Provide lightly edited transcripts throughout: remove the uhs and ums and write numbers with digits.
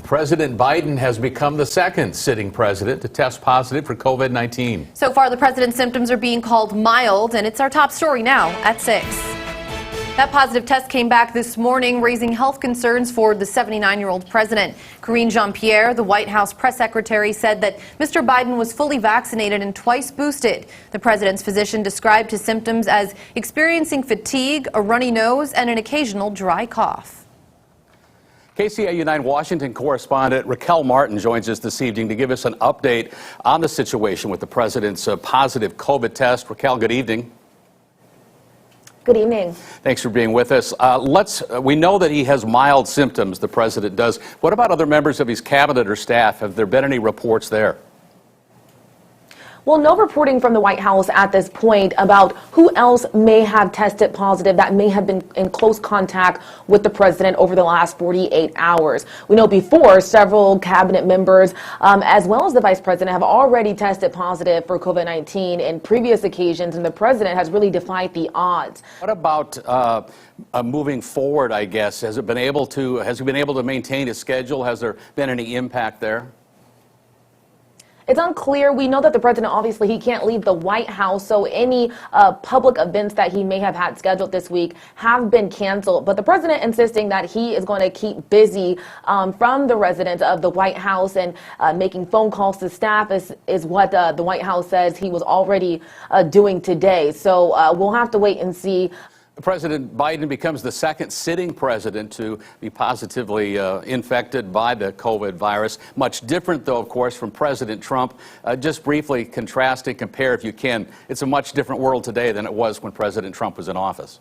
President Biden has become the second sitting president to test positive for COVID-19. So far, the president's symptoms are being called mild, and it's our top story now at 6. That positive test came back this morning, raising health concerns for the 79-year-old president. Karine Jean-Pierre, the White House press secretary, said that Mr. Biden was fully vaccinated and twice boosted. The president's physician described his symptoms as experiencing fatigue, a runny nose, and an occasional dry cough. KCAU-9 Washington correspondent Raquel Martin joins us this evening to give us an update on the situation with the president's positive COVID test. Raquel, good evening. Good evening. Thanks for being with us. We know that he has mild symptoms, the president does. What about other members of his cabinet or staff? Have there been any reports there? Well, no reporting from the White House at this point about who else may have tested positive that may have been in close contact with the president over the last 48 hours. We know before several cabinet members, as well as the vice president, have already tested positive for COVID-19 in previous occasions, and the president has really defied the odds. What about moving forward, I guess? Has he been able to maintain his schedule? Has there been any impact there? It's unclear. We know that the president, obviously, he can't leave the White House, so any public events that he may have had scheduled this week have been canceled. But the president insisting that he is going to keep busy from the residents of the White House and making phone calls to staff is what the White House says he was already doing today. So we'll have to wait and see. President Biden becomes the second sitting president to be positively infected by the COVID virus. Much different, though, of course, from President Trump. Just briefly contrast and compare, if you can. It's a much different world today than it was when President Trump was in office.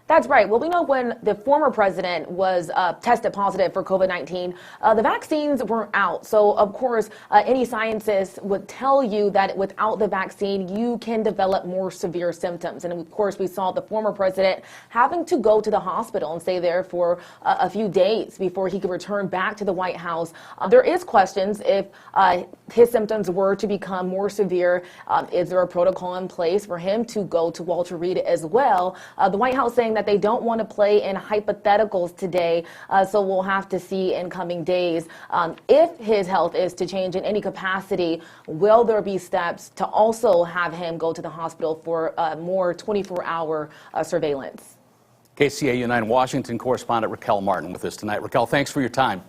That's right. Well, we know when the former president was tested positive for COVID-19, the vaccines weren't out. So, of course, any scientist would tell you that without the vaccine, you can develop more severe symptoms. And, of course, we saw the former president having to go to the hospital and stay there for a few days before he could return back to the White House. There is questions if his symptoms were to become more severe. Is there a protocol in place for him to go to Walter Reed as well? The White House saying that they don't want to play in hypotheticals today, so we'll have to see in coming days if his health is to change in any capacity. Will there be steps to also have him go to the hospital for more 24-hour surveillance? KCAU-9 Washington correspondent Raquel Martin with us tonight. Raquel, thanks for your time.